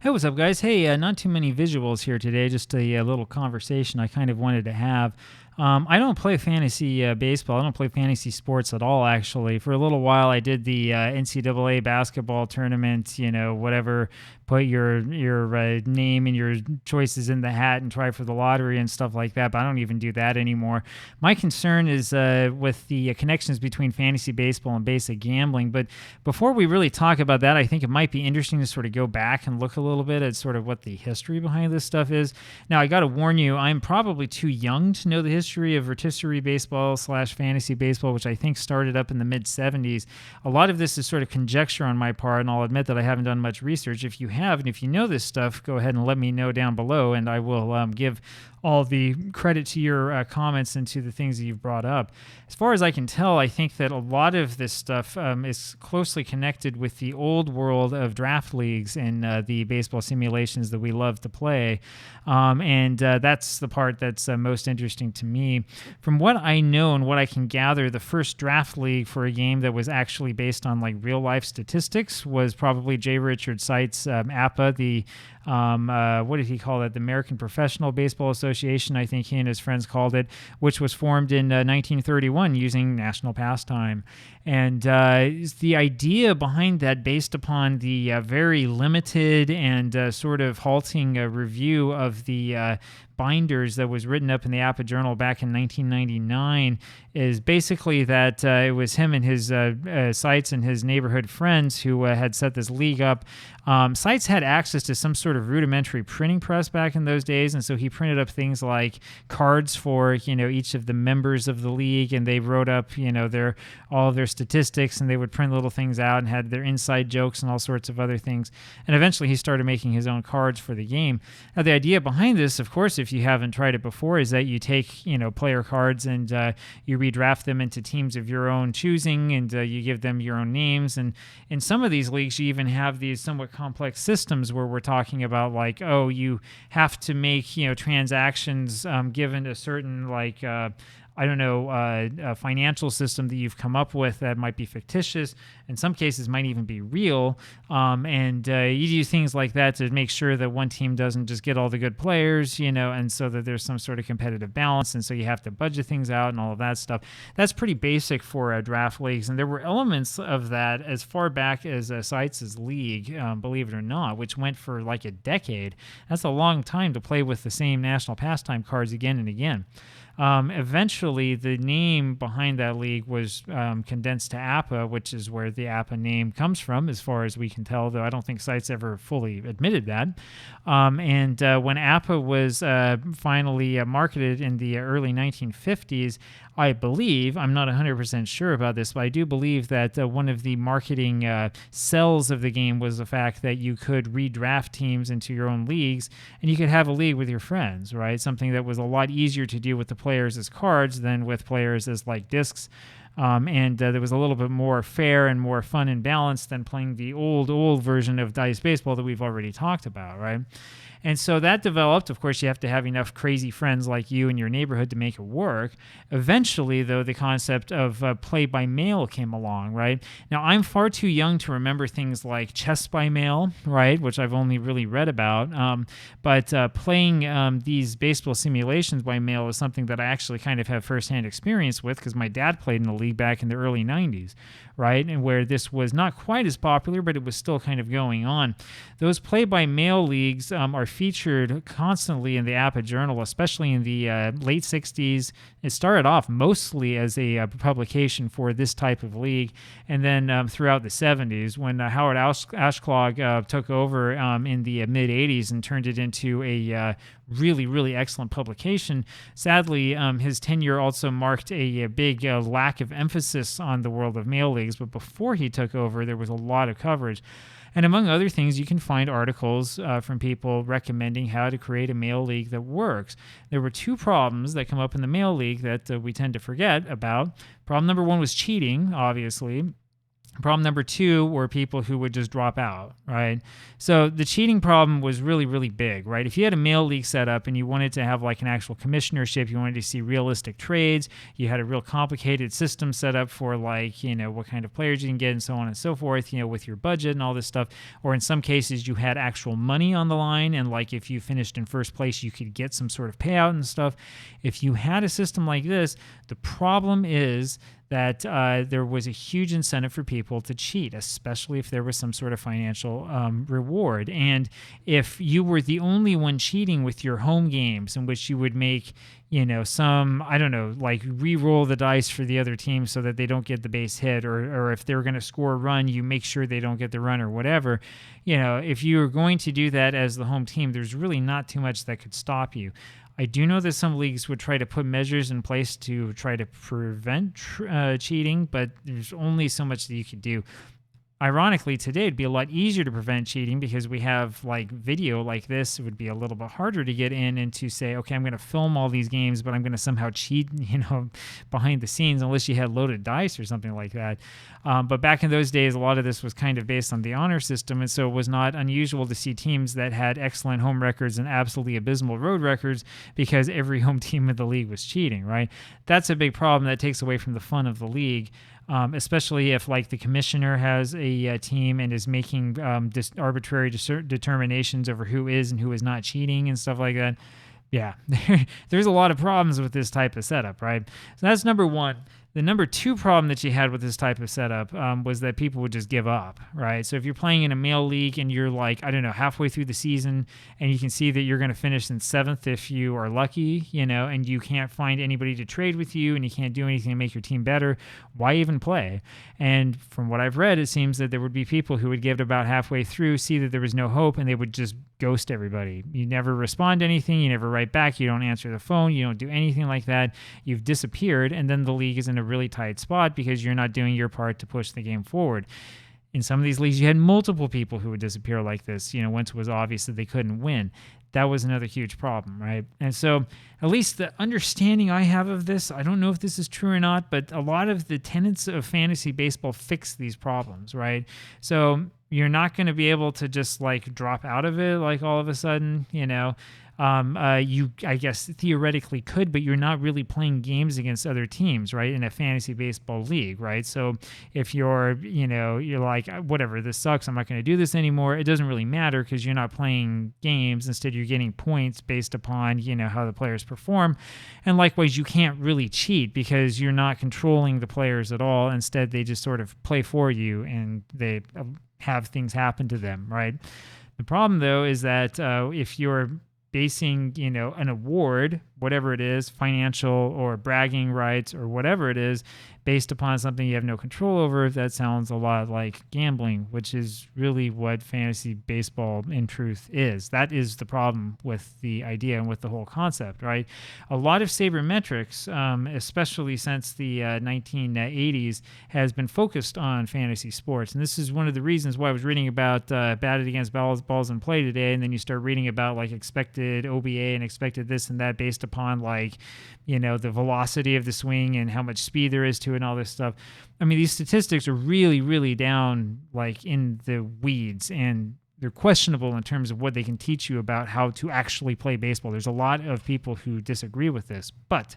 Hey, what's up, guys? Hey, not too many visuals here today, just a little conversation I kind of wanted to have. I don't play fantasy baseball. I don't play fantasy sports at all, actually. For a little while, I did the NCAA basketball tournament, whatever, put your name and your choices in the hat and try for the lottery and stuff like that, but I don't even do that anymore. My concern is with the connections between fantasy baseball and basic gambling, but before we really talk about that, I think it might be interesting to sort of go back and look a little bit at sort of what the history behind this stuff is. Now, I got to warn you, I'm probably too young to know the history of rotisserie baseball / fantasy baseball, which I think started up in the mid 70s. A lot of this is sort of conjecture on my part, and I'll admit that I haven't done much research. If you have, and if you know this stuff, go ahead and let me know down below, and I will give all the credit to your comments and to the things that you've brought up. As far as I can tell, I think that a lot of this stuff is closely connected with the old world of draft leagues and the baseball simulations that we love to play. And that's the part that's most interesting to me. From what I know and what I can gather, the first draft league for a game that was actually based on like real life statistics was probably J. Richard Sight's APBA, the what did he call it? The American Professional Baseball Association, I think he and his friends called it, which was formed in 1931 using national pastime. And the idea behind that, based upon the very limited and sort of halting review of the binders that was written up in the APBA Journal back in 1999, is basically that it was him and his Seitz and his neighborhood friends who had set this league up. Seitz had access to some sort of rudimentary printing press back in those days, and so he printed up things like cards for each of the members of the league, and they wrote up all of their statistics, and they would print little things out and had their inside jokes and all sorts of other things. And eventually he started making his own cards for the game. Now, the idea behind this, of course, if you haven't tried it before, is that you take player cards and you redraft them into teams of your own choosing, and you give them your own names. And in some of these leagues, you even have these somewhat complex systems where we're talking about like, oh, you have to make transactions given a certain a financial system that you've come up with that might be fictitious. In some cases might even be real. And you do things like that to make sure that one team doesn't just get all the good players, and so that there's some sort of competitive balance. And so you have to budget things out and all of that stuff. That's pretty basic for draft leagues. And there were elements of that as far back as Seitz's league, believe it or not, which went for like a decade. That's a long time to play with the same national pastime cards again and again. Eventually, the name behind that league was condensed to APBA, which is where the APBA name comes from, as far as we can tell, though I don't think Seitz ever fully admitted that. And when APBA was finally marketed in the early 1950s, I believe, I'm not 100% sure about this, but I do believe that one of the marketing sells of the game was the fact that you could redraft teams into your own leagues, and you could have a league with your friends, right? Something that was a lot easier to do with the players as cards than with players as like discs. And there was a little bit more fair and more fun and balanced than playing the old version of dice baseball that we've already talked about, right? And so that developed. Of course, you have to have enough crazy friends like you in your neighborhood to make it work. Eventually, though, the concept of play by mail came along, right? Now, I'm far too young to remember things like chess by mail, right, which I've only really read about. But playing these baseball simulations by mail is something that I actually kind of have firsthand experience with, because my dad played in the league back in the early 90s, right, and where this was not quite as popular, but it was still kind of going on. Those play-by-mail leagues are featured constantly in the APBA Journal, especially in the late 60s. It started off mostly as a publication for this type of league, and then throughout the 70s, when Howard Ashclog took over in the mid-80s and turned it into a really, really excellent publication. Sadly, his tenure also marked a big lack of emphasis on the world of mail leagues, but before he took over, there was a lot of coverage. And among other things, you can find articles from people recommending how to create a mail league that works. There were two problems that come up in the mail league that we tend to forget about. Problem number one was cheating, obviously. Problem number two were people who would just drop out, right? So the cheating problem was really, really big, right? If you had a mail league set up and you wanted to have like an actual commissionership, you wanted to see realistic trades, you had a real complicated system set up for like, what kind of players you can get and so on and so forth, with your budget and all this stuff. Or in some cases, you had actual money on the line. And like if you finished in first place, you could get some sort of payout and stuff. If you had a system like this, the problem is that there was a huge incentive for people to cheat, especially if there was some sort of financial reward. And if you were the only one cheating with your home games in which you would make, some, I don't know, like re-roll the dice for the other team so that they don't get the base hit, or if they're going to score a run, you make sure they don't get the run or whatever. If you're going to do that as the home team, there's really not too much that could stop you. I do know that some leagues would try to put measures in place to try to prevent cheating, but there's only so much that you could do. Ironically, today it'd be a lot easier to prevent cheating because we have like video like this. It would be a little bit harder to get in and to say, okay, I'm going to film all these games, but I'm going to somehow cheat, behind the scenes, unless you had loaded dice or something like that. But back in those days, a lot of this was kind of based on the honor system, and so it was not unusual to see teams that had excellent home records and absolutely abysmal road records because every home team in the league was cheating, right? That's a big problem that takes away from the fun of the league. Especially if like the commissioner has a team and is making arbitrary determinations over who is and who is not cheating and stuff like that. Yeah, there's a lot of problems with this type of setup, right? So that's number one. The number two problem that you had with this type of setup was that people would just give up, right? So if you're playing in a male league and you're like, I don't know, halfway through the season and you can see that you're going to finish in 7th if you are lucky, and you can't find anybody to trade with you and you can't do anything to make your team better, why even play? And from what I've read, it seems that there would be people who would give it about halfway through, see that there was no hope, and they would just ghost everybody. You never respond to anything, you never write back, you don't answer the phone, you don't do anything like that. You've disappeared, and then the league is in a really tight spot because you're not doing your part to push the game forward. In some of these leagues, you had multiple people who would disappear like this, once it was obvious that they couldn't win. That was another huge problem, right? And so at least the understanding I have of this, I don't know if this is true or not, but a lot of the tenets of fantasy baseball fix these problems, right? So you're not going to be able to just like drop out of it like all of a sudden, you, I guess, theoretically could, but you're not really playing games against other teams, right, in a fantasy baseball league, right? So if you're like, whatever, this sucks, I'm not going to do this anymore, it doesn't really matter because you're not playing games. Instead, you're getting points based upon, how the players perform. And likewise, you can't really cheat because you're not controlling the players at all. Instead, they just sort of play for you and they have things happen to them, right? The problem, though, is that if you're basing, an award, whatever it is, financial or bragging rights or whatever it is, based upon something you have no control over, that sounds a lot like gambling, which is really what fantasy baseball in truth is. That is the problem with the idea and with the whole concept, right? A lot of sabermetrics, especially since the 1980s, has been focused on fantasy sports. And this is one of the reasons why I was reading about batted against balls in play today, and then you start reading about like expected OBA and expected this and that based upon like, the velocity of the swing and how much speed there is to it and all this stuff. I mean, these statistics are really, really down like in the weeds, and they're questionable in terms of what they can teach you about how to actually play baseball. There's a lot of people who disagree with this, but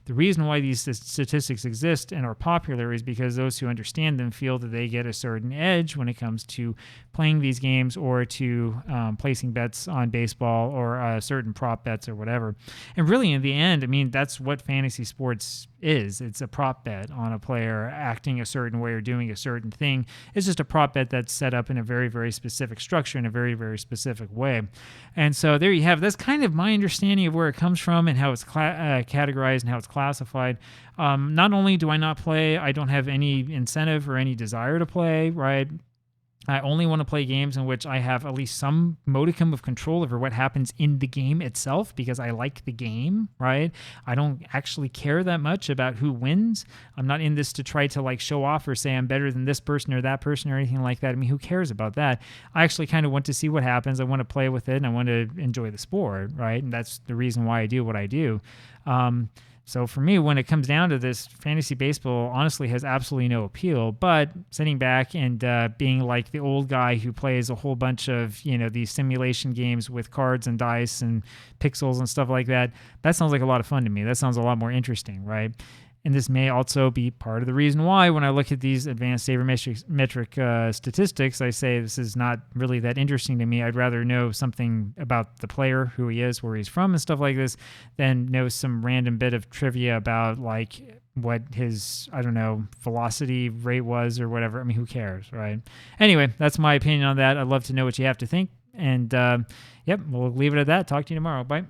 the reason why these statistics exist and are popular is because those who understand them feel that they get a certain edge when it comes to playing these games or to placing bets on baseball or certain prop bets or whatever. And really, in the end, I mean, that's what fantasy sports is. It's a prop bet on a player acting a certain way or doing a certain thing. It's just a prop bet that's set up in a very, very specific structure in a very, very specific way. And so there you have it. That's kind of my understanding of where it comes from and how it's categorized and how it's classified. Not only do I not play, I don't have any incentive or any desire to play, right? I only want to play games in which I have at least some modicum of control over what happens in the game itself because I like the game, right? I don't actually care that much about who wins. I'm not in this to try to like show off or say I'm better than this person or that person or anything like that. I mean, who cares about that? I actually kind of want to see what happens. I want to play with it and I want to enjoy the sport, right? And that's the reason why I do what I do. So for me, when it comes down to this, fantasy baseball honestly has absolutely no appeal. But sitting back and being like the old guy who plays a whole bunch of, these simulation games with cards and dice and pixels and stuff like that, that sounds like a lot of fun to me. That sounds a lot more interesting, right? And this may also be part of the reason why when I look at these advanced sabermetric statistics, I say this is not really that interesting to me. I'd rather know something about the player, who he is, where he's from, and stuff like this, than know some random bit of trivia about like what his, I don't know, velocity rate was or whatever. I mean, who cares, right? Anyway, that's my opinion on that. I'd love to know what you have to think. And yep, we'll leave it at that. Talk to you tomorrow. Bye.